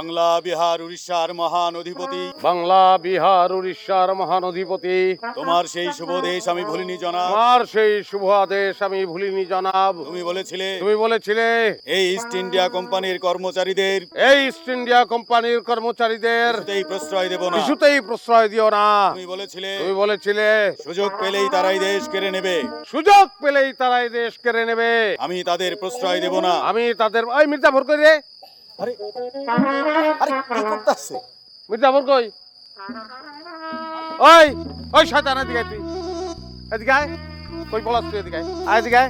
বাংলা বিহার উড়িষ্যার মহান অধিপতি, বাংলা বিহার উড়িষ্যার মহান অধিপতি, তোমার সেই শুভ দেশ আমি ভুলিনি জনাব। তোমার সেই শুভ আদেশ আমি ভুলিনি জনাব। তুমি বলেছিলে এই ইস্ট ইন্ডিয়া কোম্পানির কর্মচারীদের ইস্ট ইন্ডিয়া কোম্পানির কর্মচারীদের কিছুতেই প্রশ্রয় দেব না। কিছুতেই প্রশ্রয় দিও না। তুমি বলেছিলে সুযোগ পেলেই তারাই দেশ কেড়ে নেবে। সুযোগ পেলেই তারাই দেশ কেড়ে নেবে। আমি তাদের প্রশ্রয় দেব না। আমি তাদের ওই মির্জাফর কই রে? আরে আরে কি করতেছে? মির্জাফর কই? ওই ওই শয়তান এদিকে আয় তুই। এদিকে আয়। কই বলাস তুই এদিকে আয়। আয় এদিকে আয়।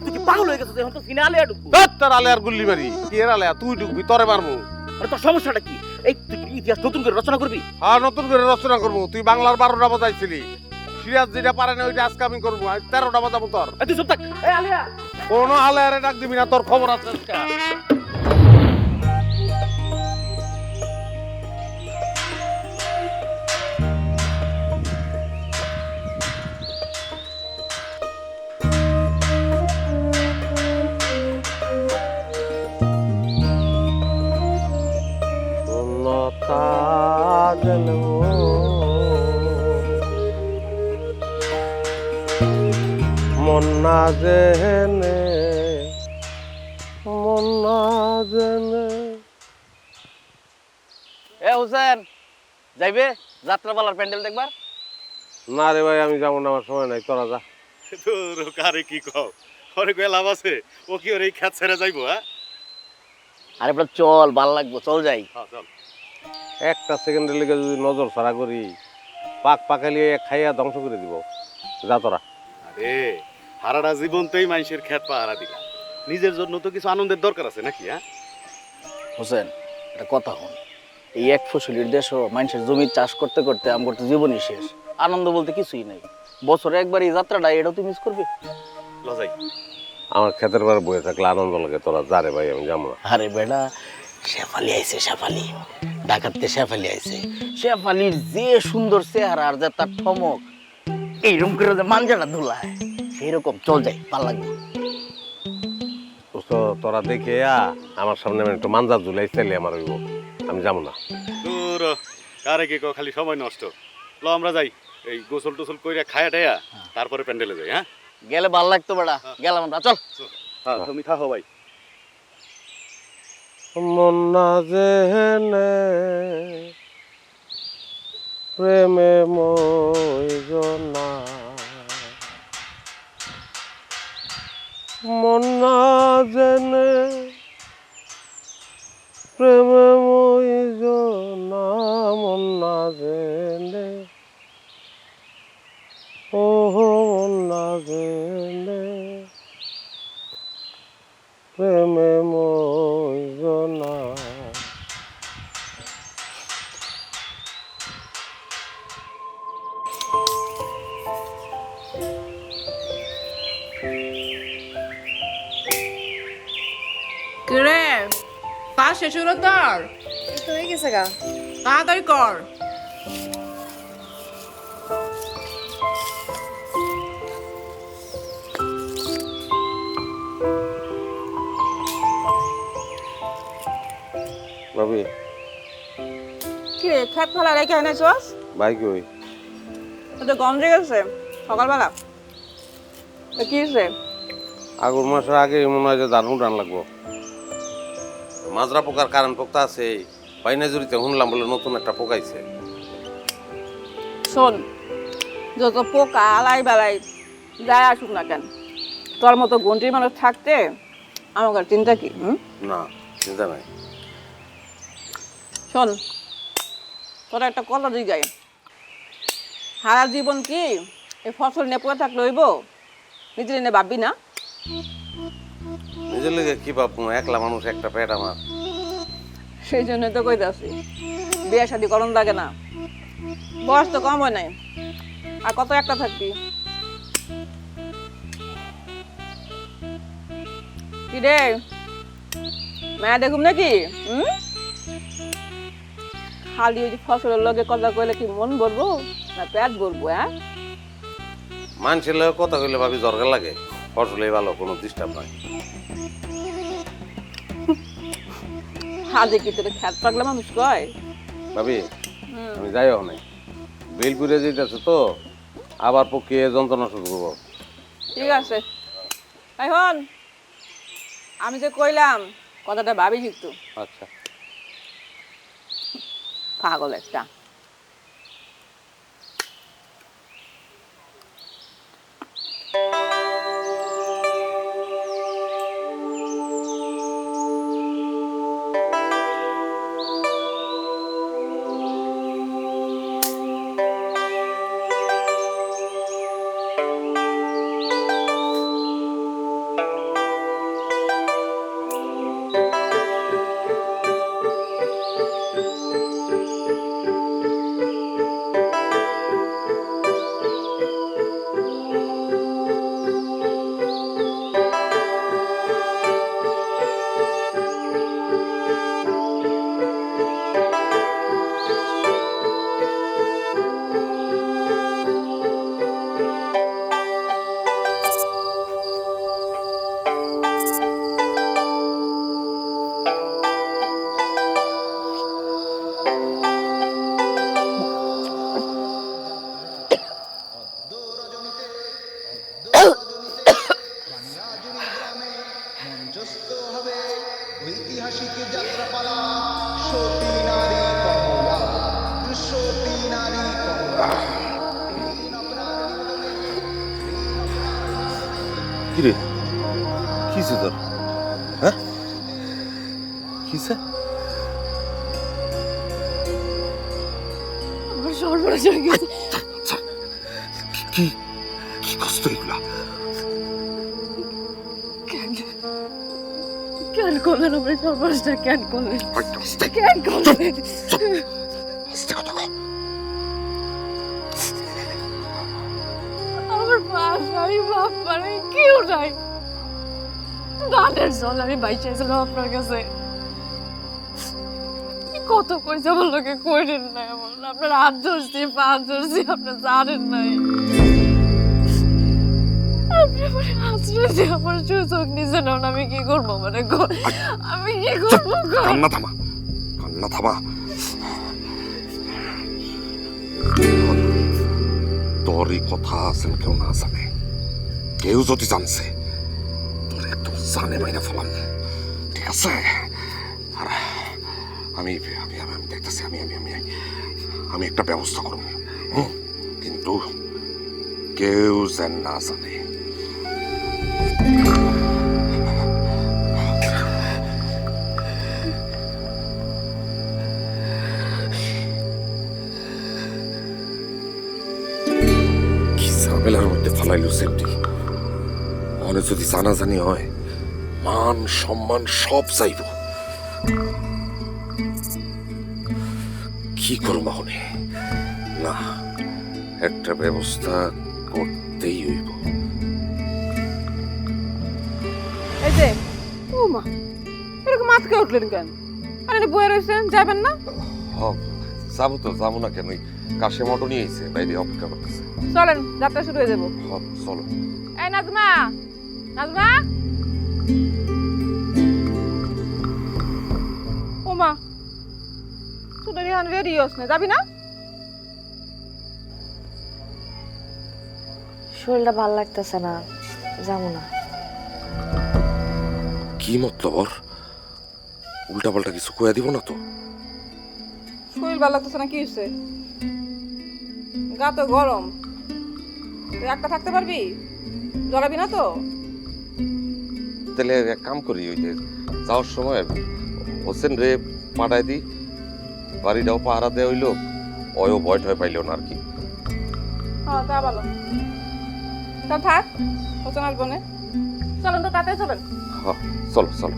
তুই কি পাগল হয়ে গেছিস? এখন তো সিনালে ঢুকবো। তোর আলে আর গুল্লি মারি। কি এর আলে তুই ঢুকবি তোরে মারমু। আরে তোর সমস্যাটা কি? এই তুই কি ইতিহাস নতুন করে রচনা করবি? হ্যাঁ নতুন করে রচনা করবো। তুই বাংলার 12টা বাজাইছিলি, সিরাজ যেটা পারে না ওইটা আজকে আমি করবো। 13টা বাজাবো তোর। এই তুই চুপ থাক। এই আলিয়া কোনো আলে আরে ডাক দিবি না, তোর খবর আছে আজকে। মন্না জেনে এ হোসেন যাইবে যাত্রাপালার প্যান্ডেল দেখবার? না রে ভাই আমি যাবো না, আমার সময় নাই, তোরা যা। তোর কারে কি কও? ওরে কই লাভ আছে? ও কি ওর এই খেত ছেড়ে যাইবো? হ্যাঁ আরে বড় চল, ভাল লাগবো, চল যাই। চল। একটা সেকেন্ডের লেগে যদি নজর ছাড়া করি পাকালিয়ে খাইয়া ধ্বংস করে দিব। যা তোরা। আরে সারাটা জীবন তোই মানুষের খেত পাহারা দিলা, নিজের জন্য তো কিছু আনন্দের দরকার আছে নাকি? হ্যাঁ হোসেন একটা কথা হন, এই এক ফসলের দেশও মানুষের জমি চাষ করতে করতে আমার তো জীবনই শেষ, আনন্দ বলতে কিছুই নাই। বছরে একবার এই যাত্রাটা এটাও তুই মিস করবি? লজাই আমার ক্ষেতের বার বয়ে থাকলে আনন্দ লাগে, তোরা যা রে ভাই আমি যাবো না। আরে বেটা শেফালি আইছে, শেফালি ডাকাতে শেফালি আইছে। শেফালির যে সুন্দর চেহারা আর যে তার ঠমক, এইরকম করে যে মাঞ্জাটা ধুলায় সেইরকম, চল যাই, ভাল লাগবে। তোরা দেখে আমার সামনে একটু মাঞ্জা ঝুলাই চাইলে আমার হইব, আমি যাবো না। দূর কারে কি কও, খালি সময় নষ্ট। ল আমরা যাই, এই গোসল টোসল কইরা খায়া টায়া তারপরে প্যান্ডেলে যাই। হ্যাঁ গেলে ভাল লাগতো বেটা, গেলাম আমরা, চল। হ্যাঁ তুমি থাকো ভাই। মন্না জেনে প্রেমে মইজনা, মন্না জেনে প্রেমে মইজনা, মন্না জেনে ও মন্না জেনে প্রেমে মইজনা। কিরে কাজ শেষ হলো তোর? এই তো হয়ে গেছে গা। তাড়াতাড়ি কর। ভাবি কি রে খেত ফেলা রেখে এনেছস? ভাই কই? তো গন্ধে গেছে সকালবেলা। তো কি হয়েছে? আগুন মাসের আগে মনে হয় যে দারুণ টান লাগবো। মাজরা পোকার কারণ পোকা আছে, বাইনাজুরিতে শুনলাম বলে নতুন একটা পোকাইছে। শোন, যত পোকা আলাই বেলাই যায় আসুক না কেন, তোর মতো গন্ডির মানুষ থাকতে আমার কাছে চিন্তা কি? না চিন্তা নাই। শোন, তোর একটা কথা জিজ্ঞাই, সারা জীবন কি এই ফসল নিয়ে পড়ে থাকলে হইব? নিজের এনে ভাববি না? নিজের লেগে কি ভাববো, একলা মানুষ, একটা পেট আমার। সেই জন্য তো কইতাছি বিয়ে শাদি করণ লাগে না, বয়স তো কম হয় নাই, আর কত একটা থাকবি। কি রে মায়া দেখুম নাকি? খালি ওই যে ফসলের লগে কথা কইলে কি মন ভরবো না পেট ভরবো? হ্যাঁ মানুষের লগে কথা কইলে ভাবি দরকার লাগে, ফসলে ভালো, কোনো ডিস্টার্ব নাই। হাজে কি তোর খ্যাত পাগলা মানুষ কয়? ভাবি আমি যাইও নাই, বেলপুরে যেতেছে তো, আবার পক্ষে যন্ত্রণা শুরু করবো। ঠিক আছে, এখন আমি যে কইলাম কথাটা ভাবি কিন্তু আচ্ছা। পাগল একটা। ঐতিহাসিক যাত্রাপালা সতী নারী কমলা, সতী নারী কমলা। কিরে কিছে তোর? হ্যাঁ কিছে? আমার সর্বনাশ হয়ে গেছে। কি কি কষ্ট এগুলা? কেন করলেন আমার সর্বনাশটা? কেন করলেন? কেন করলেন? আস্তে কথা কও। আমার বাসায় বাপ মানে কেউ নাই। দানের জল আমি বাইচাইছিলাম আপনার কাছে। কত কইছে আমার লোকে কইলেন না, এমন আপনার হাত ধরছি পা ধরছি, আপনার জানেন নাই। আপনি আমার আশ্রয় দিয়ে আমার সুযোগ নিছেন, আমি কি করবো? মানে আমি কি করবো? কান্না থামা, কান্না থামা। তোর এই কথা আছেন কেউ না জানে, কেউ যদি জানছে তোর একদম জানে মাইনা ফেলাম, ঠিক আছে? আর আমি আমি আমি দেখতেছি, আমি আমি আমি আমি একটা ব্যবস্থা করব, কিন্তু কেউ যেন না জানে। কি ঝামেলার মধ্যে ফালাইল সেমটি। মনে যদি জানাজানি হয়, মান সম্মান সব চাইব। কি করব মনে? না, একটা ব্যবস্থা করতেই হইব। এই যে ও মা, এরকম আটকে উঠলেন কেন? আরে বয়ে রয়েছেন, যাবেন না? যাবো তো, যাবো না কেন? কাশে মটো নিয়ে এসে বাইরে অপেক্ষা করতেছে। চলেন, যাত্রা শুরু হয়ে যাবো। চলো। এই নাজমা, নাজমা। ও মা, তুই রেহান রেডি হস না, যাবি না? শরীরটা ভালো লাগতেছে না, যাবো না। কি মতলব ওর? উল্টা পাল্টা কিছু কয়ে দিব না তো? শরীর ভালো লাগতেছে না, কি হচ্ছে? গা তো গরম, তুই একটা থাকতে পারবি? জ্বলাবি না তো? তাহলে এক কাম করি, ওই যে যাওয়ার সময় হোসেন রে পাঠাই দি, বাড়িটাও পাহারা দেওয়া হইলো, অয়ও ভয় টয় পাইল না আর কি। হ্যাঁ, তা ভালো। তা থাক, হোসেন আসবো না। চলেন তো, তাতে চলেন। হ্যাঁ, চলো চলো।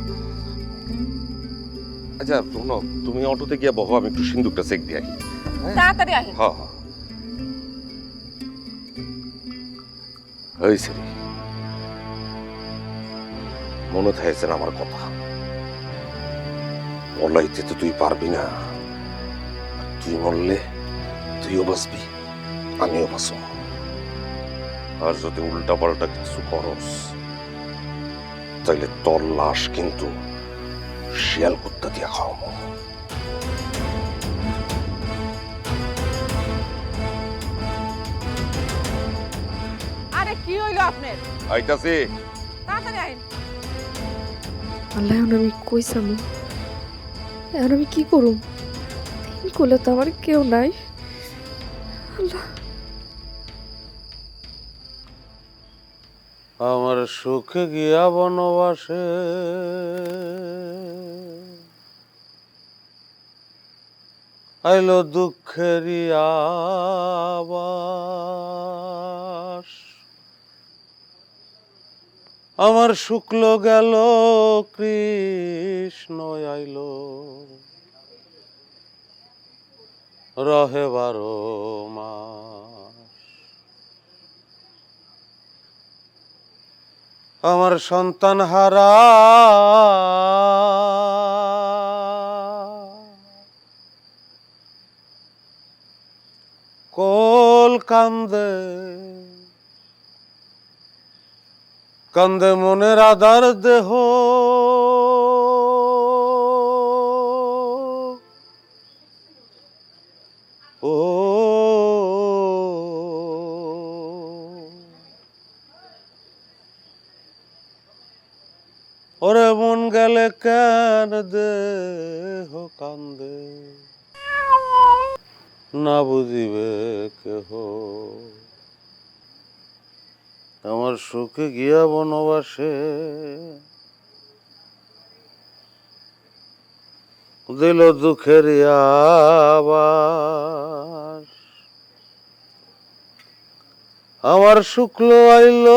আচ্ছা শোনো, তুমি অটোতে গিয়ে বহো, আমি একটু সিন্দুকটা চেক দিয়ে আসি। তাড়াতাড়ি আসেন। হ্যাঁ হ্যাঁ, হয়েছে রে, মনে থাকছে না আমার কথা। বলাইতে তো তুই পারবি না, তুই মরলে তুইও বাঁচবি, আমিও বাঁচব। আর যদি উল্টা পাল্টা কিছু করস, তাইলে তোর লাশ কিন্তু শিয়াল কুত্তা দিয়া খাওয়াবো। আরে কি হইলো আপনার? আইতাছি। তাড়াতাড়ি আইন। আল্লাহ এখন আমি কইসাম, এখন আমি কি করুম? তিন কোলে তো আমার কেউ নাই। আল্লাহ, আমার সুখে গিয়া বনবাসে আইলো দুঃখেরই আবাস। আমার শুক্ল গেল কৃষ্ণ আইলো রহে 12 মাস। আমার সন্তান হারা কোল কান্দে কান্দে মনের আধার দেহ। ও ওরে মন গেলে কেন দেহ কান্দে না বুঝিবে কেহ। আমার সুখে গিয়া বনবাসে দিল দুঃখের আবাস। আমার শুক্ল আইল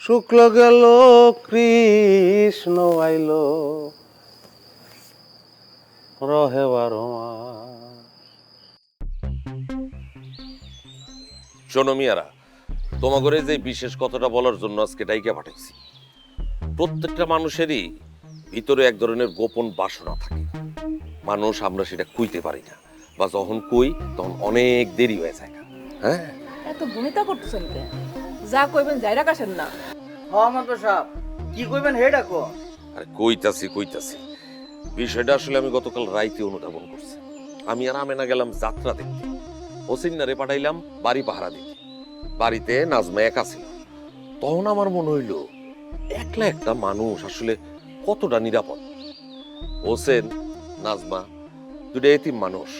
শুক্ল গেল কৃষ্ণ আইল রহে 12 মাস। শোনো মিয়ারা, তোমাগরে যে বিশেষ কথাটা বলার জন্য আজকে ডাইকা পাঠাইছি। প্রত্যেকটা মানুষেরই ভিতরে এক ধরনের গোপন বাসনা থাকে, মানুষ আমরা সেটা কইতে পারি না, বা যখন কই তখন অনেক দেরি হয়ে যায়। হ্যাঁ, এত ভূমিতা করতেছেন কেন? যা কইবেন যাই রাখাছেন না। মাতবার সাহেব কি কইবেন হেডা কো? আরে কইতাছি বিষয়টা আসলে আমি গতকাল রাইতে অনুধাবন করছি। আমি আর আমেনা গেলাম যাত্রা দেখতে, হোসিন্নারে পাঠাইলাম বাড়ি পাহারা দিতে। বাড়িতে নাজমা একা ছিল। তখন আমার মনে হইল একলা একটা মানুষ আসলে কতটা নিরাপদ। হোসেন, নাজমা দুটো এতিম মানুষ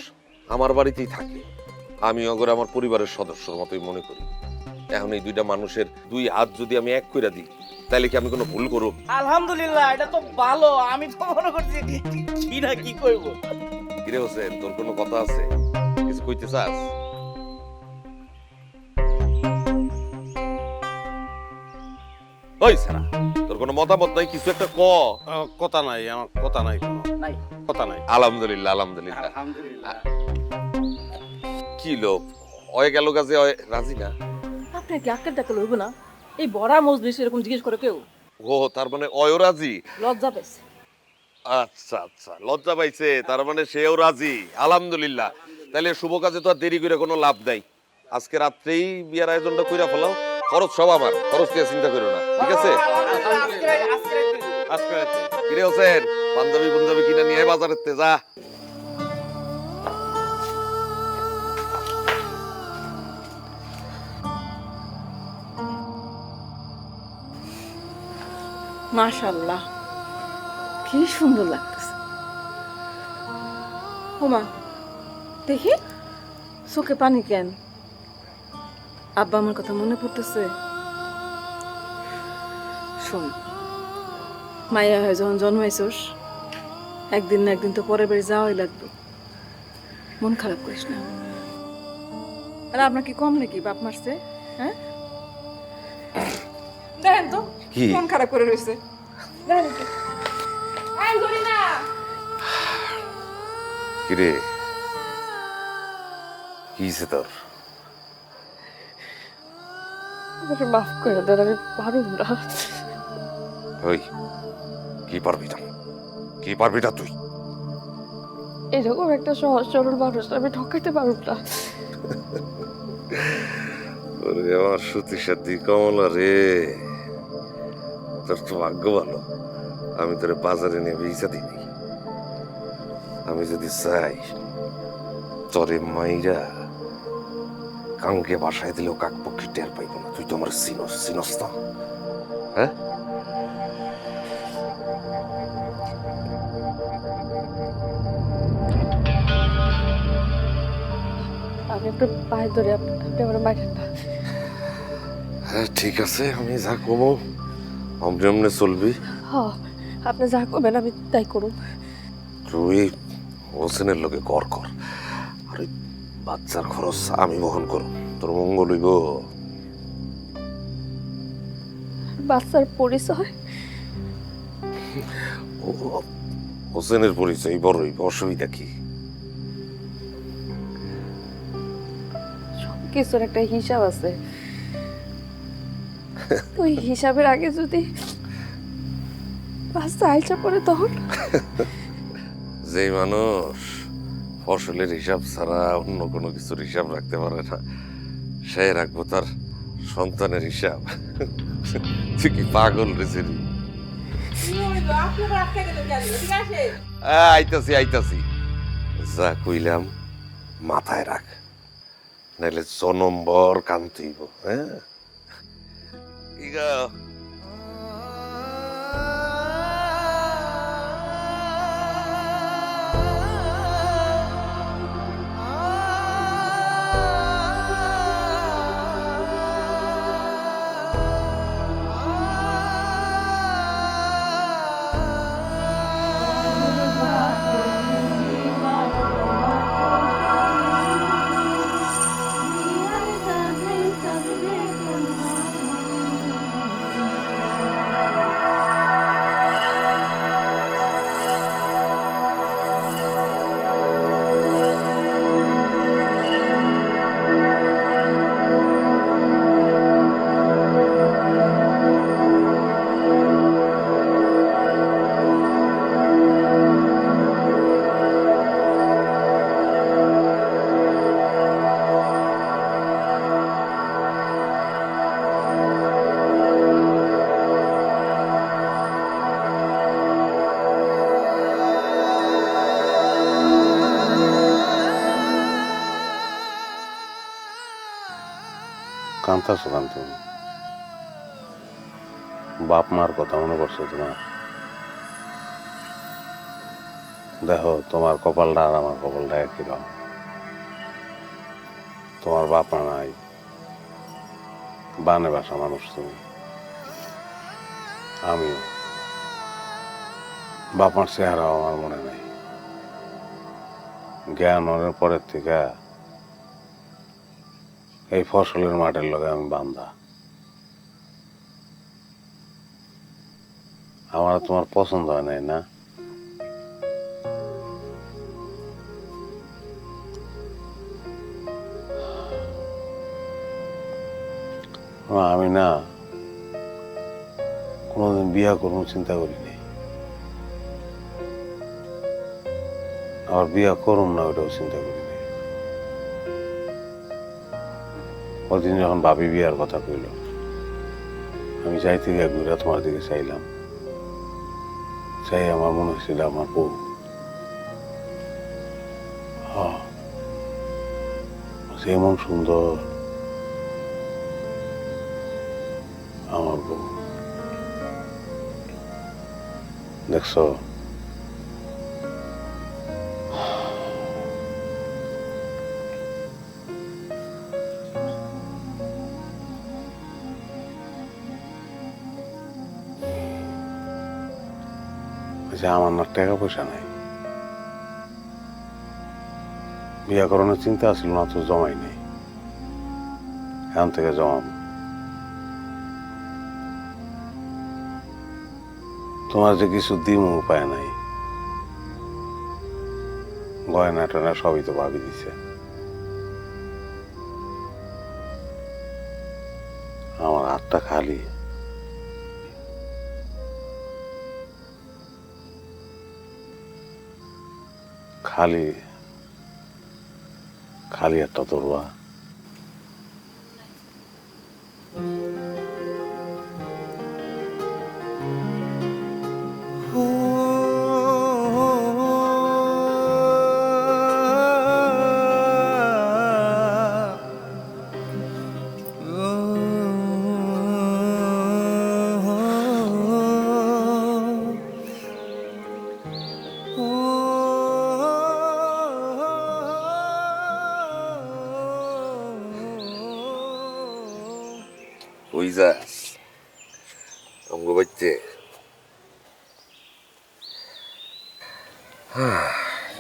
আমার বাড়িতেই থাকে। আমি অগরে আমার পরিবারের সদস্যর মতোই মনে করি। এখন এই দুইটা মানুষের 2 হাত যদি আমি এক কইরা দিই, তাহলে কি আমি কোনো ভুল করব? আলহামদুলিল্লাহ, এটা তো ভালো। আমি তো মনে করছি কি না কি কইব। কিরে হোসেন, তোর কোনো কথা আছে? কিছু কইতে চাস? ওই সারা, তোর কোনো মতামত নাই? কিছু একটা ক। কথা নাই, আমার কথা নাই, কোনো নাই কথা নাই। আলহামদুলিল্লাহ। আলহামদুলিল্লাহ। কি লোক ওই গেল কাজে রাজি না? আপনার কি আক্কেল টাক্কেল হইব না? এই বড়া মজলিস এরকম জিজ্ঞেস করে কেউ? ও, তার মানে অয়ও রাজি? লজ্জা পাইছে। আচ্ছা, লজ্জা পাইছে, তার মানে সেও রাজি। আলহামদুলিল্লাহ। তাহলে শুভ কাজে তো আর দেরি করে কোনো লাভ নাই। আজকে রাত্রেই বিয়ার আয়োজনটা কইরা ফেলাও। খরচ সব আমার, খরচ নিয়ে চিন্তা করো না, ঠিক আছে? আজকে রাতে কিরে হোসেন, পাঞ্জাবি কিনে নিয়ে বাজারের তে যা। মাশাআল্লাহ, কি সুন্দর লাগতেছে। ওমা, দেখি চোখে পানি কেন? আব্বা আমার কথা মনে পড়তেছে। শোন, মাইয়া হয়ে যখন জন্মাইছস, একদিন না একদিন তো পরের বাড়ি যাওয়াই লাগবে। মন খারাপ করিস না। আর আপনার কি কম নাকি বাপ মারছে? হ্যাঁ, দেখেন তো কি? মন খারাপ করে রয়েছে। দেখেন তো। এই ধরি না। কিরে, কি হইছে তোর? আমাকে মাফ করে দেন, আমি পারুম না। ওই, কি পারবি না তুই? এরকম একটা সহজ সরল মানুষ আমি ঠকাইতে পারুম না। ওরে আমার সতী সাথী কমলা রে, তোর তো ভাগ্য ভালো। আমি তোরে বাজারে নিয়ে ভিসা দিই। আমি যদি চাই তোরে মাইরা কাঙ্কে বাসায় দিলেও কাক পক্ষী টের পাইব না। তুই তো আমার চিনস না, হ্যাঁ? আমি একটু পায়ে ধরে আপনি আমার মাইরেন না। হ্যাঁ ঠিক আছে, আমি যা কমো অমনে অমনে চলবি। হ, আপনি যা করবেন আমি তাই করুন। তুই হোসেনের লোকে কর কর, আর ওই বাচ্চার খরচ আমি বহন করব। তোর মঙ্গল হইব। বাচ্চার পরিচয় ও হোসেনের পরিচয় বড় হইব, অসুবিধা কি? সব কিছুর একটা হিসাব আছে। ওই হিসাবের আগে যদি বাচ্চা আইসা পড়ে তখন যে মানুষ ফসলের হিসাব ছাড়া অন্য কোনো কিছুর হিসাব রাখতে পারে না, সে রাখবো তার সন্তানের হিসাব। তুই কি পাগল রেছে? আইতাছি আইতাছি, যা কইলাম মাথায় রাখ, নাইলে জনম্বর কান্তিব। হ্যাঁ ইগা কান্তাছো কান তুমি? বাপ মার কথা মনে করছো তোমার? দেখো তোমার কপালটা আর আমার কপালটা একই রকম। তোমার বাপ মা নাই, বানে বাসা মানুষ তুমি। আমিও বাপ মার চেহারাও আমার মনে নাই। জ্ঞান অনের পরের থেকে এই ফসলের মাঠের লগে আমি বান্ধা। আমার তোমার পছন্দ হয় নাই না? আমি না কোনোদিন বিয়া করবো চিন্তা করিনি, আবার বিয়া করুম না ওইটাও চিন্তা করিনি। ওদিন যখন ভাবি বিয়ার কথা কইল, আমি যাইতে গিয়ে ঘুরে তোমার দিকে চাইলাম, চাই আমার মনে হচ্ছিল আমার বউ। যেমন সুন্দর আমার বউ, দেখছো? আমার না টাকা পয়সা নাই, বিয়া করানোর চিন্তা আসছিল না, তো জমাই নেই। এখান থেকে জমাম। তোমার যে কিছু দিমু উপায় নাই, গয়না টয়না সবই তো ভাবি দিছে। আমার হাতটা খালি। খালি খালি একটা তোরবা। ওই যাস আমগো বাইতে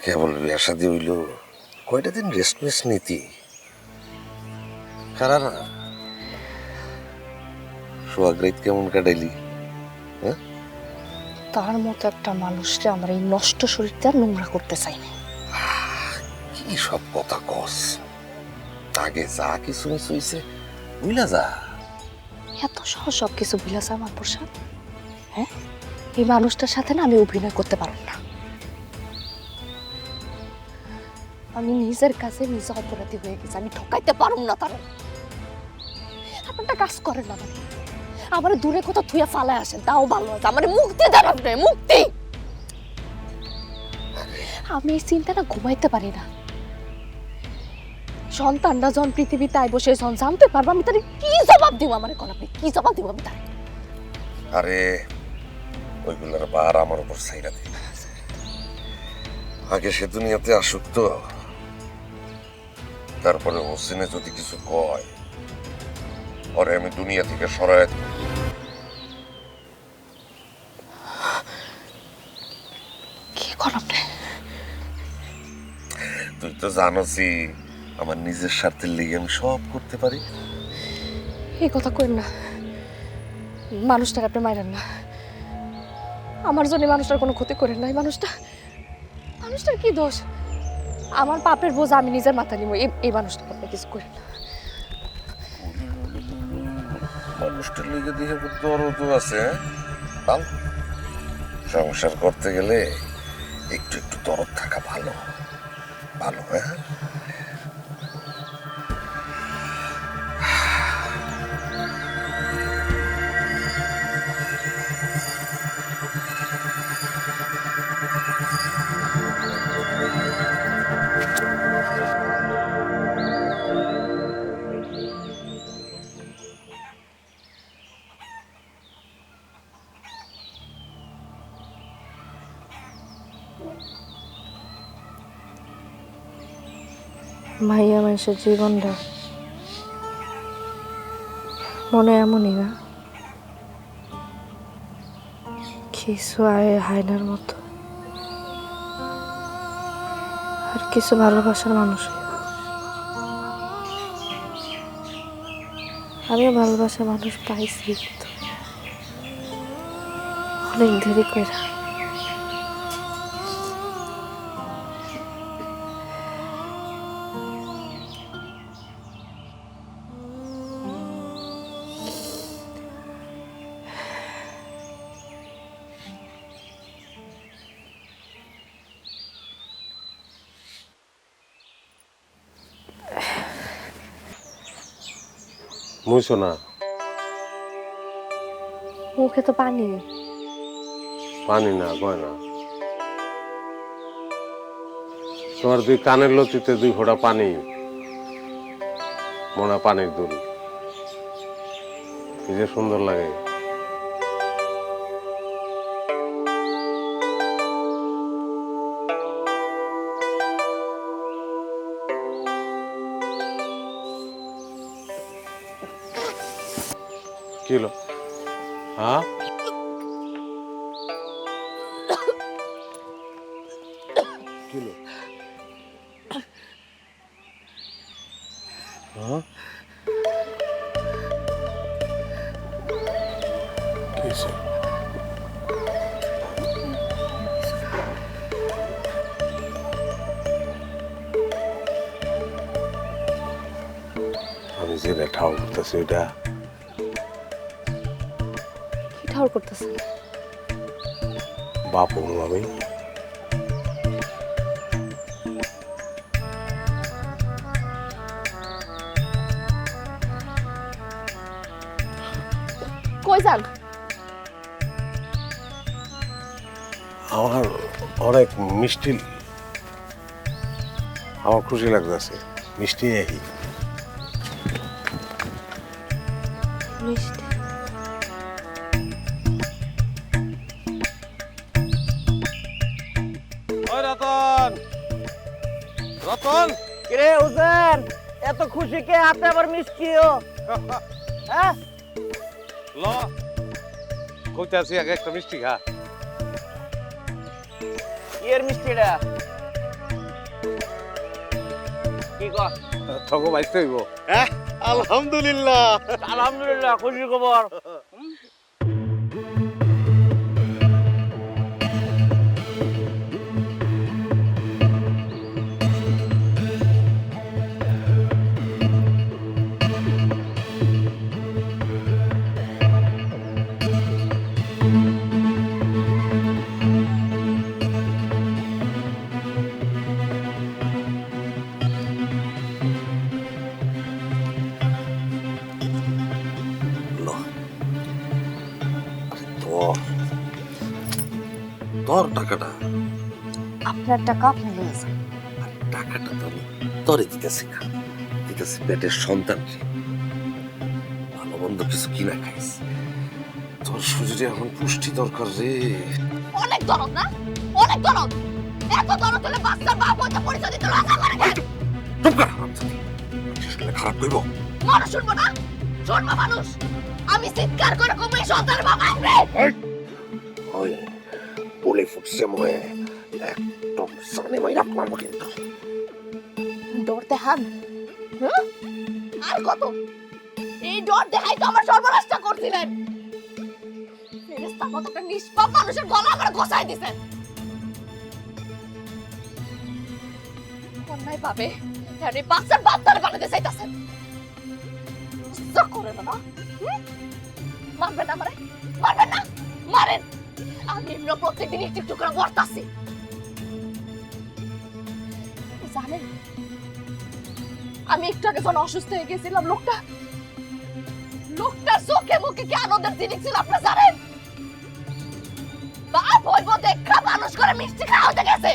কেবল বিয়া শাদি হইল, কয়টা দিন রেস্ট মেস্ট নীতি খারা না। সোহাগ রাত কেমন কাটাইলি? তার মতো একটা মানুষকে আমার এই নষ্ট শরীরটা নোংরা করতে চাই না। কি সব কথা কস? আগে যা কিছু মিস হইছে বুঝলা যা। এত সহজ সব কিছু ভুলেছে আমার প্রসাদ। হ্যাঁ, এই মানুষটার সাথে না আমি অভিনয় করতে পারব না। আমি নিজের কাছে নিজে অপরাধী হয়ে গেছি, আমি ঠকাইতে পারব না তার। আপনারটা কাজ করেন না, মানে আমার দূরে কোথাও থুয়ে ফালায় আসেন, তাও ভালো আছে। আমার মুক্তি দেন আপনি, মুক্তি। আমি এই চিন্তাটা ঘুমাইতে পারি না। সন্তানরা যখন পৃথিবীতে আইব, সে যখন জানতে পারবো, আমি তার কি জবাব দিব? আমার কোন আপনি কি জবাব দিব আমি তার? আরে ওইগুলার বার আমার উপর ছাইরা দে। আগে সে দুনিয়াতে আসুক তো, তারপরে হোসেনে যদি কিছু কয় ওরে আমি দুনিয়া থেকে সরায়। কি কর আপনি? তুই তো জানোসই আমার নিজের স্বার্থের লিগে আমি সব করতে পারি। এই কথা কইন না, মানুষটার আপনি মাইরেন না। আমার জন্য মানুষটার কোনো ক্ষতি করেন না। এই মানুষটার কি দোষ? আমার পাপের বোঝা আমি নিজের মাথা নিব। এই মানুষটাকে আপনি কিছু করেন না। মানুষটার লিগে দিয়ে দরদ আছে। ভালো সংসার করতে গেলে একটু একটু দরদ থাকা ভালো ভালো। হ্যাঁ, মাইয়া মানুষের জীবনটা মনে এমনই না, কিছু হায়নার মতো, আর কিছু ভালোবাসার মানুষ। আমিও ভালোবাসার মানুষ পাইছি, কিন্তু অনেক দেরি করে। মুইছো না, মুখে তো পানি। পানি না, গয়না। তোমার দুই কানের লতিতে 2 ফোঁটা পানি, মনে পানির দুল। কি যে সুন্দর লাগে। কি হলো? হ্যাঁ, কি হলো? হ্যাঁ, কি হয়েছে? আমি যেটা ঠাও করতেছি ওইটা কি ঠাউর করতেছেন? বাপ হবো আমি। কই যান? আমার অনেক মিষ্টি, আমার খুশি লাগতেছে। মিষ্টি আহি মিষ্টি। ওই রতন, রতন, কিরে হুসেন, এত খুশি কে? হাতে আবার মিষ্টিও। হ্যাঁ, ল কইতে আছি আগে একটা মিষ্টি খা। কি এর মিষ্টিটা? কি কর? তখন বাইতে হইব। হ্যাঁ আলহামদুলিল্লাহ। আলহামদুলিল্লাহ, খুশির খবর। তোর টাকাটা, আপনার টাকা আপনি নিয়েছেন। টাকাটা তো আমি তোরে দিতেছি না, দিতেছি পেটের সন্তানকে। ভালো মন্দ কিছু কিনা খাইস, তোর শরীরে এখন পুষ্টি দরকার রে। অনেক দরদ না, অনেক দরদ। এত দরদ হলে বাচ্চার বাপ হইতে পরিচয় দিতে লজ্জা করে কেন? চুপ কর হারামজাদি, শুনলে খারাপ কইব। মানুষ শুনবো না, শুনবো মানুষ। আমি চিৎকার করে কমে সন্তানের বাপ আসবে। ওই বলে ফুটছে মনে একদম সামনে মাইরা পাবো কিন্তু। ডর দেখান, হ্যাঁ? আর কত? এই ডর দেখাই তো আমার সর্বনাশটা করছিলেন। ফেরেশতার মতো একটা নিষ্পাপ মানুষের গলা করে ঘষাই দিছেন। অন্যায় পাবে, আর এই বাচ্চার বাচ্চারে বানাতে চাইতাছেন। লজ্জা করে না, না? হুম? মারবেন না, মারেন, মারবেন না, মারেন। আমি এমনি প্রত্যেকদিন একটু একটু করে মরতাছি। জানেন, আমি একটু আগে যখন অসুস্থ হয়ে গেছিলাম, লোকটার চোখে মুখে কি আনন্দের জিনিস ছিল আপনি জানেন? বাপ হইব দেখা মানুষ করে মিষ্টি খাওয়াতে গেছে।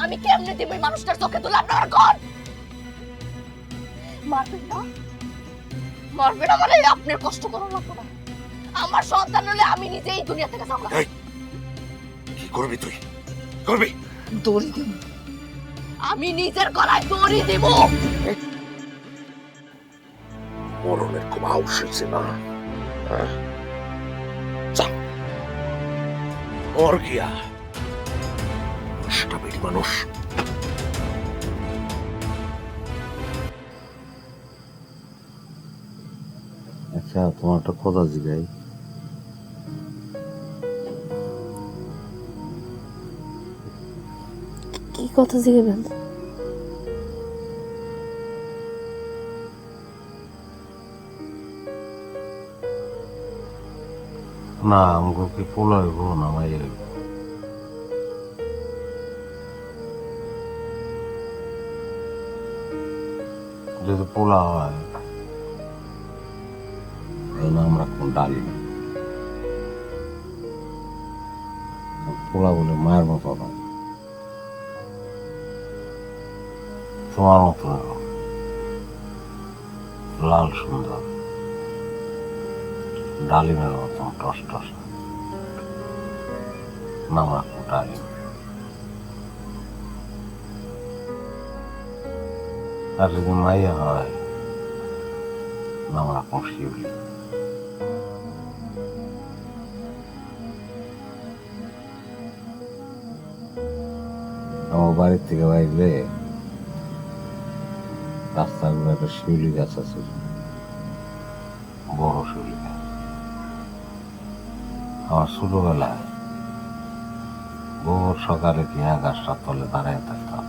আমি কেমনে দিব এই মানুষটার চোখে তুলে আপনার ঘর? মারবেন না, মারবেন আমার, এই আপনার কষ্ট করা লাগবে না। আমার সন্তান হলে আমি নিজে এই দুনিয়া থেকে যাবো। কি করবি তুই? করবি? দড়ি দিব, আমি নিজের গলায় দড়ি দিব। মরণের খুব আউশ হয়েছে না? হ্যাঁ? যা, ওর গিয়া মানুষটা বেরি মানুষ। আচ্ছা, তোমার একটা কথা জিগাই। কি কথা জিজ্ঞেবেন? না, আমাকে কি পোলা হইব না মাইয়া হইব? যদি পোলা হয় তাহলে আমরা কোন ডালি না। পোলা বলে মায়ের মতো না, তোমার মতো লাল সুন্দর, ডালিমের মতন টস টস, নাম রাখবো ডালিম। আর যদি মাইয়া হয় নাম রাখবো শিউলি। আমার বাড়ির থেকে বাইরে রাস্তার উপরে একটা শিউলি গাছ আছে, বড় শিউলি গাছ। আমার ছোটবেলায় ভোর সকালে কিনা গাছটার তলে দাঁড়ায় থাকতাম।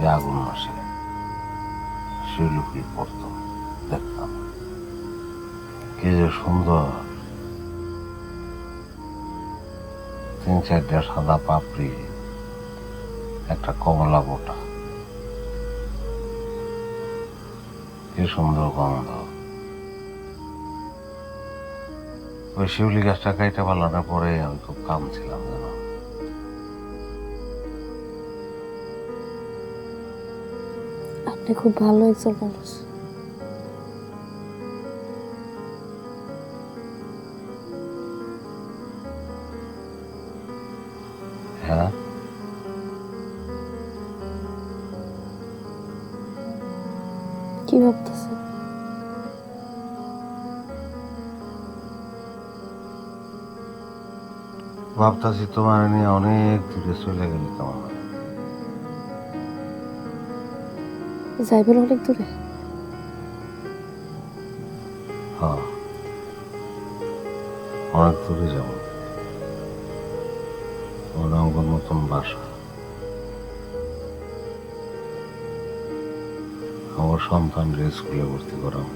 এই আগুন মাসে শিউলি ফুল পড়তো, দেখতাম কি যে সুন্দর। 3-4টা সাদা পাপড়ি, একটা কমলা বোটা, কি সুন্দর গন্ধ। ওই শিউলি গাছটা কাইটা পালানোর পরে আমি খুব কামছিলাম যেন। আপনি খুব ভালো একজন মানুষ। হ্যাঁ কি ভাবতেছে? ভাবতাছি তোমার নিয়ে অনেক দূরে চলে গেলে তোমার। যাইবেন অনেক দূরে? হ্যাঁ অনেক দূরে যাব, আমার নতুন বাসা, আমার সন্তানকে স্কুলে ভর্তি করাম।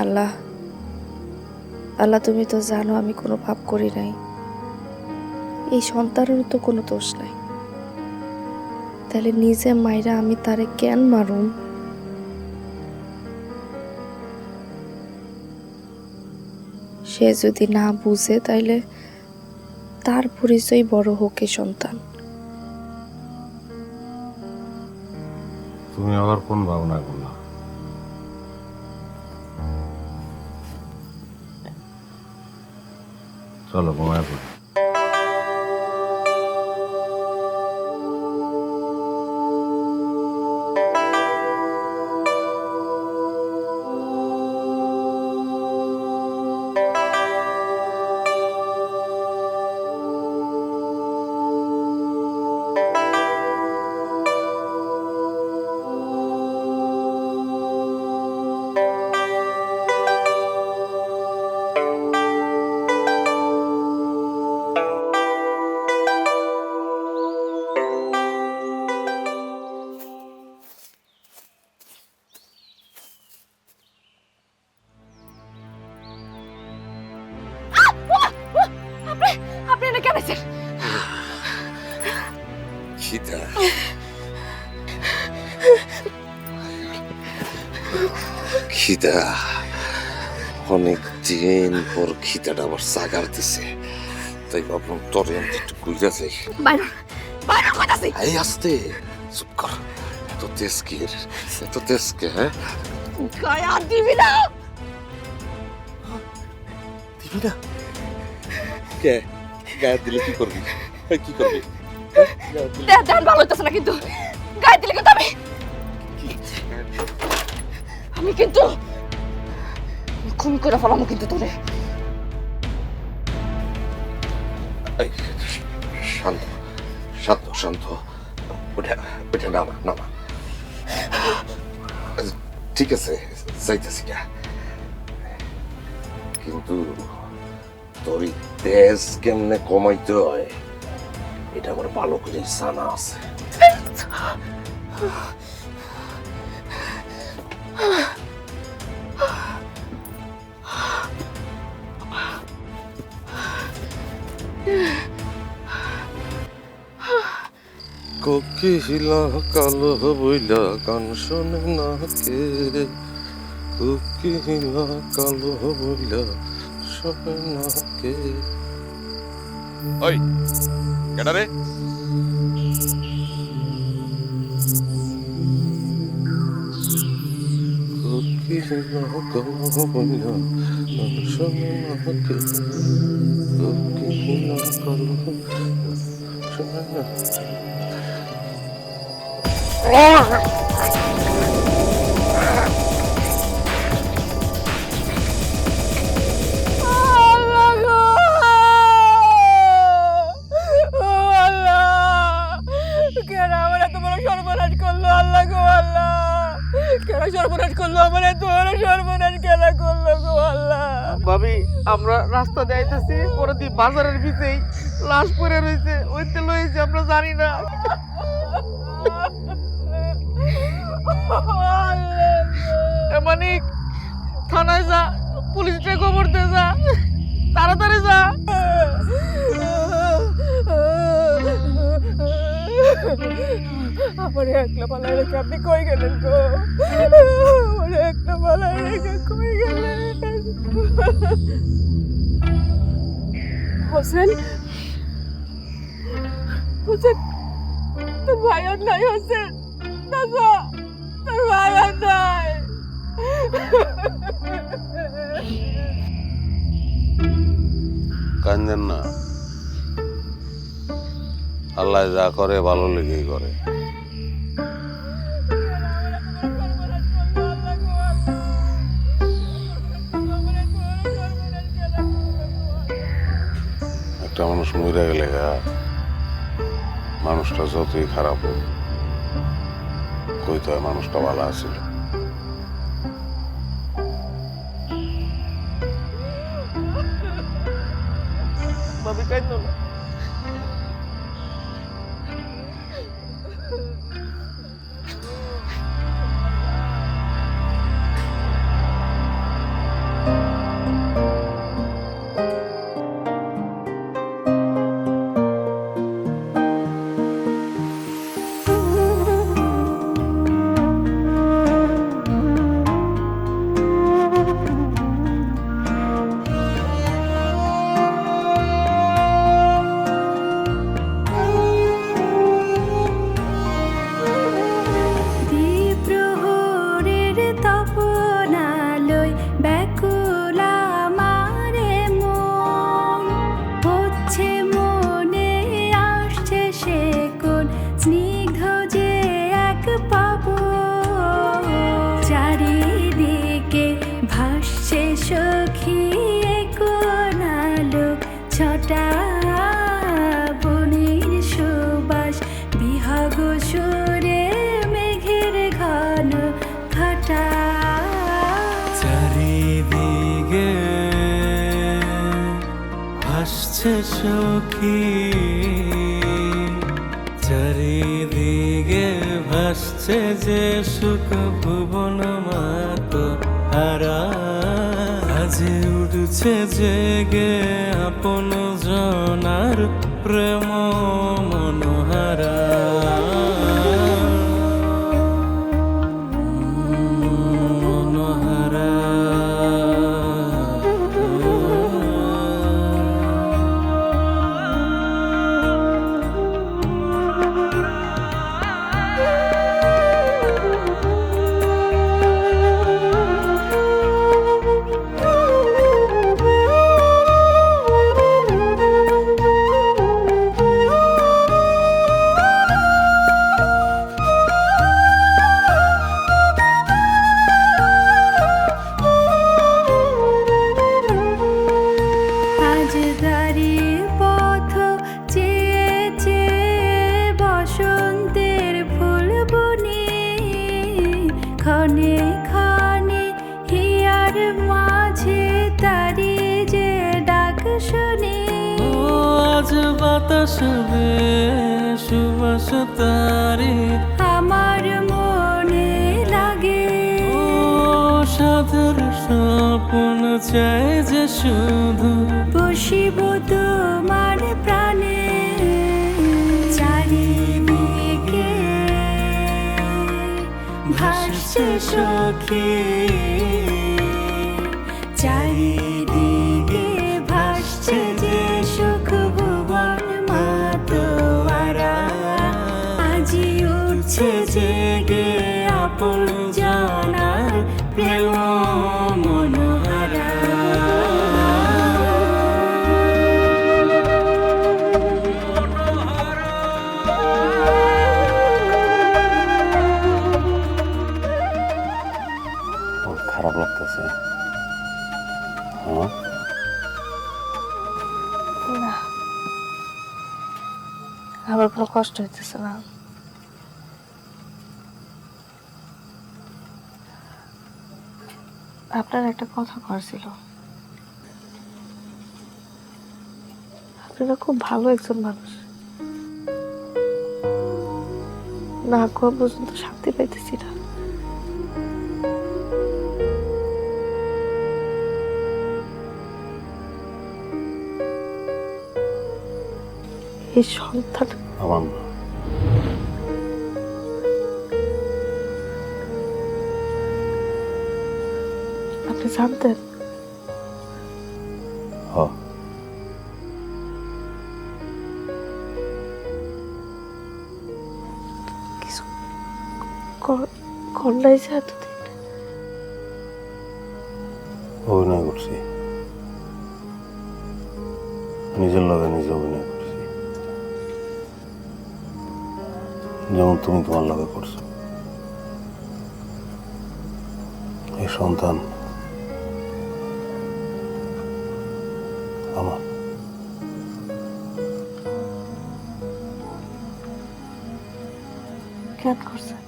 আল্লাহ, আল্লাহ তুমি তো জানো আমি কোনো পাপ করি নাই, এই সন্তানেরও তো কোনো দোষ নাই, তাহলে নিজে মাইরা আমি তারে কেন মারুম? সে যদি না বুঝে তাইলে তার পরিচয় বড় হোক এই সন্তান। তুমি আবার কোন ভাবনা করলা? চলো ঘুমায় পড়ি। আপনি এটা কেন আছেন? খিদা খিদা অনেক দিন পর খিদাটা আবার জাগার দিছে, তাই ভাবলাম তোরে আমি একটু গুইরা যাই। বাইরন, বাইরন কইতাছি। এই আস্তে চুপ কর, এত তেজ কি, এত তেজ কে? হ্যাঁ গায়ে হাত দিবি না। দিবি না? কে গায়ে দিলে কি করবি? কি করবি? দেন ভালো হইতেছে না কিন্তু, গায়ে দিলে কিন্তু আমি কিন্তু খুন করে ফেলাম কিন্তু তোরে। এই, শান্ত শান্ত শান্ত, ওটা ওটা নামা নামা। ঠিক আছে যাইতেছি না, কিন্তু তোর এই তেজ কেমনে কমাইতে হয় এটা আমার ভালো করে জানা আছে। কোকিলা কালো বইলা গান শোনে না কে, কোকিলা কালো বইলা শোনে না কে। ওই কেডা রে? কোকিলা কালো বইলা গান শোনে না কে, কোকিলা কালো বইলা শোনে না কে। ভাবি আমরা রাস্তা দিয়ে আইতেছি, পরে দিয়ে বাজারের ভিতরেই লাশ পড়ে রয়েছে, ওইতে লইছে আমরা জানি না। মানিক থানায় যা, পুলিশকে খবর দে, যা তাড়াতাড়ি যা। আমার একলা পালাই রেখে আপনি কই গেলেন গো? আমার একলা পালাই রেখে কই গেলেন? হোসেন, হোসেন তোর ভাই আর নাই? হোসেন না, তোর ভাই আর নাই। বুঝেন না, আল্লাহ যা করে ভালো লেগেই করে। একটা মানুষ মরে গেলে মানুষটা যতই খারাপ হোক কইতে হয় মানুষটা ভালো আছিল। ভাবি কাইতো না। দ্বিপ্রহরের তপনালয় ব্যাকুল আমারে মন, হচ্ছে মনে আসছে সে কোন স্নিগ্ধ যে এক পবন, চারিদিকে ভাসছে সখী কোন আলো ছটা, বনের সুবাস বিহগ সুরে মেঘের ঘন ঘটা। চারিদিকে ভাসছে সখী, চারিদিকে ভাসছে যে সুখ ভুবন মাত হারা, আজ উঠছে জেগে আপন জনার প্রেম মনোহারা। মনোহারা আজ দাঁড়িয়ে পথ চেয়ে চেয়ে বসন্তের ফুল বনে, ক্ষণে ক্ষণে হিয়ার মাঝে তারি যে ডাক শুনে। ও আজ বাতাস সুবাস তারি, আমার মনে লাগে ও সাধুর স্বপ্ন চাই যে শুধু বসিব তোমার প্রাণে। চারিদিকে ভাসছে সখী, চারিদিকে ভাসছে যে সুখ ভুবন মাতোয়ারা, আজি উঠছে জেগে আপন জানার প্রেম মনোহারা। আমার খারাপ লাগতেছে। হ্যাঁ, না, আমার কোনো কষ্ট হইতেছে না। আপনার একটা কথা করছিল, আপনারা খুব ভালো একজন মানুষ, না কোয়া পর্যন্ত শান্তি পাইতেছি না। এই সন্তান আমার না। আপনি জানতেন? হ্যাঁ, কিছু কন্যাই যে এতদিন অভিনয় করছি। নিজের লগে নিজে অভিনয় করছি, যেমন তুমি তোমার লগে করছো। এই সন্তান আমার। কেন করছেন?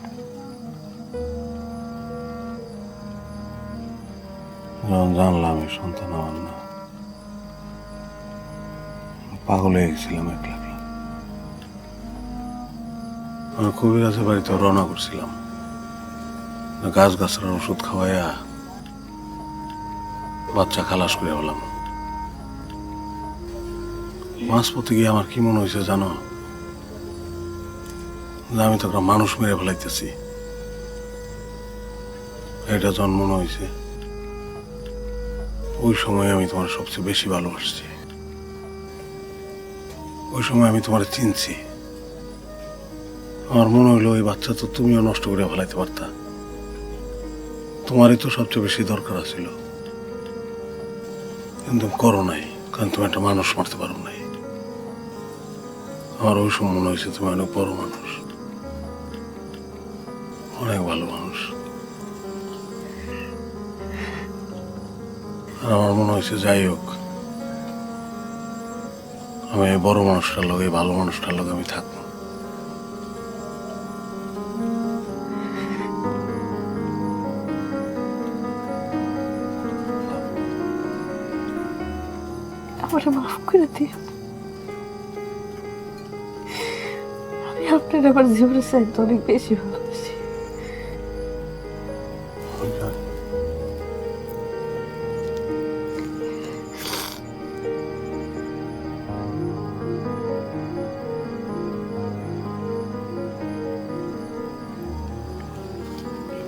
যখন জানলাম এই সন্তান আমার না, পাগল হয়ে গেছিলাম একলা একলা। আমি কবিরাজের বাড়িতে রওনা করছিলাম, গাছ গাছড়ার ওষুধ খাওয়াইয়া বাচ্চা খালাস করে বললাম। মাঝপথে গিয়ে আমার কি মনে হয়েছে জানো, যে আমি তো একটা মানুষ মেরে ফেলাইতেছি। এটা যখন মনে হয়েছে, ওই সময় আমি তোমার সবচেয়ে বেশি ভালোবাসছি। ওই সময় আমি তোমার চিনছি। আমার মনে হইলো ওই বাচ্চা তো তুমিও নষ্ট করে ফেলাইতে পারতা। তোমারই তো সবচেয়ে বেশি দরকার ছিল, কিন্তু করো নাই, কারণ তুমি একটা মানুষ মারতে পারো নাই। আমার ওই সময় মনে হয়েছে তুমি অনেক বড় মানুষ, অনেক ভালো মানুষ। আর আমার মনে হয়েছে যাই হোক, আমি এই বড় মানুষটার লগে, এই ভালো মানুষটার লগে আমি থাকবো। আমারে মাফ করে দিন। আমি আপনার আমার জীবনের চাইতে অনেক বেশি ভালোবাসি।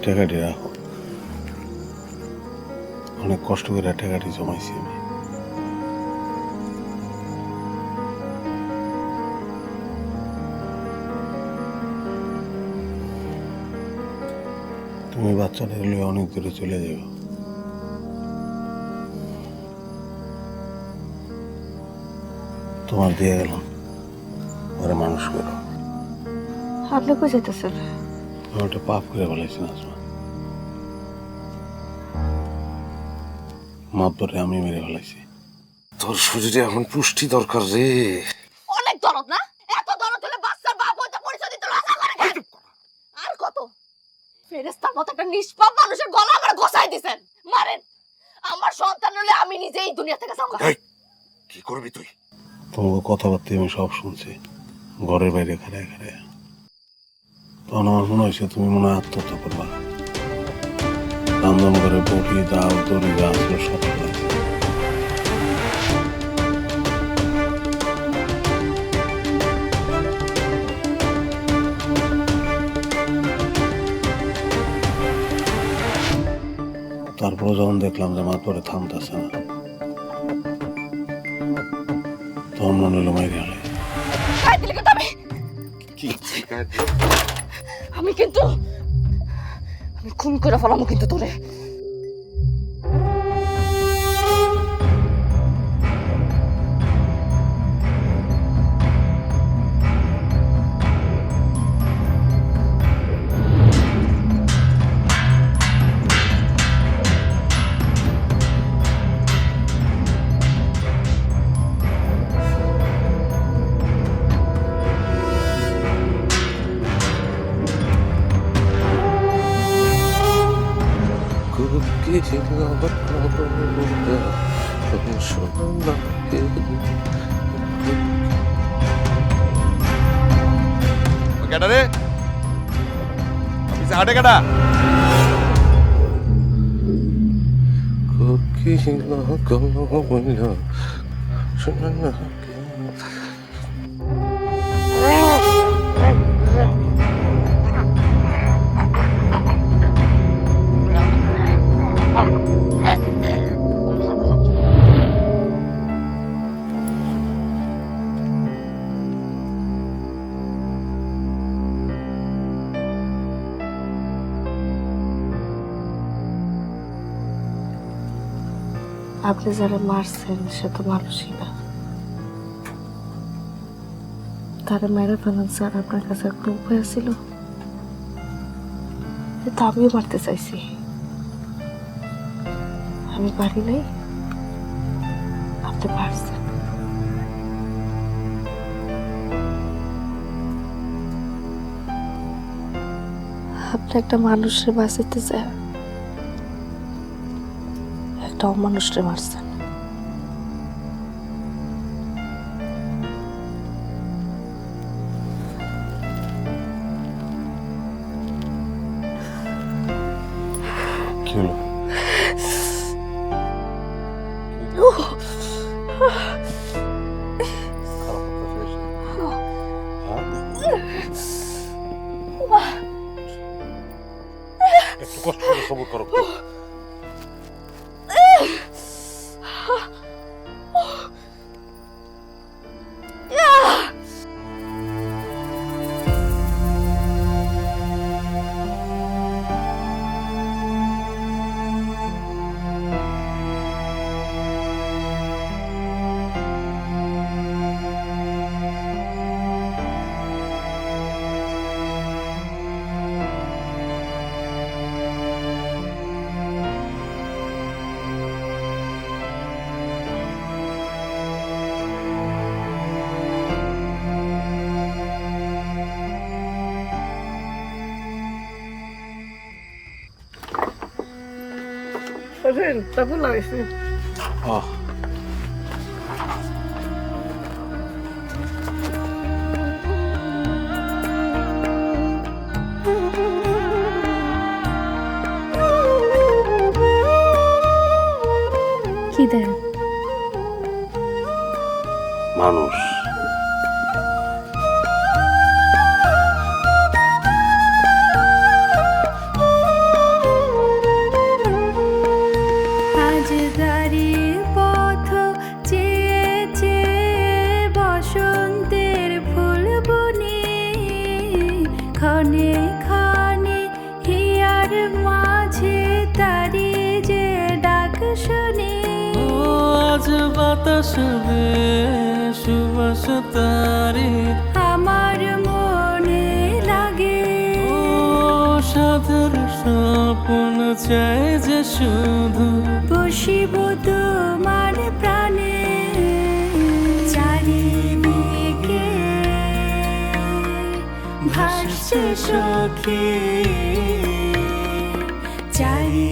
টাকাটি রাখো, অনেক কষ্ট করে টাকাটি জমাইছি আমি। তুমি বাচ্চাটা হলে অনেক দূরে চলে যাবে, তোমার দিয়ে গেলাম, ওরা মানুষ করো। আপনি কই যেতেছেন? আমি ওটা পাপ করে বলেছি না, মাপ ধরে আমি মেরে ফেলাইছি। তোর শরীরে এখন পুষ্টি দরকার রে। অনেক দরদ না? এত দরদ হলে বাচ্চার বাপ হইতে পরিচয় দিতে লজ্জা করে কেন? আর কত? ফেরেশতার মতো একটা নিষ্পাপ মানুষের গলা আমার ঘষাই দিবেন। মারেন। আমার সন্তান হলে আমি নিজেই দুনিয়া থেকে যাবো। এই, কি করবি তুই? তোমাকে কথাবার্তা আমি সব শুনছি, ঘরের বাইরে খাড়ায় খাড়ায়। তখন আমার মনে হয়েছে তুমি মনে হয় আত্মহত্যা করবা। রামদাম করে বটি, দাও, দড়ি, যা ছিল সব ফেলাইছে। তারপরে যখন দেখলাম যে আমার পরে থামতেছে না, তখন মনে হলো মাইরে হলে। আমি কিন্তু আমি খুন করে ফেলামো কিন্তু তোরে। কেডা রে? অফিসে হাটে কেডা? আপনি যারা মারছেন সে তো মানুষই না, তারা মেরে ফেলান স্যার, আপনার কাছে একটা উপায় ছিল? তা আমিও মারতে চাইছি, আমি পারি নাই, আপনি পারছেন। আপনি একটা মানুষের বাঁচাতে চায় একটা অমানুষরে মারছেন। কি হলো? একটু কষ্ট করে সবর করো। কি দেন? মানুষ। আজ দাঁড়িয়ে পথ চেয়ে চেয়ে বসন্তের ফুল বনে ক্ষণে ক্ষণে হিয়ার মাঝে তারি যে ডাক শুনে। ও আজ বাতাসে সুবাস তারি আমার মনে লাগে ও সাধের স্বপ্ন চাই যে শুধু বসিব তোমার প্রাণে। চারিদিকে ভাসছে সখী, চারি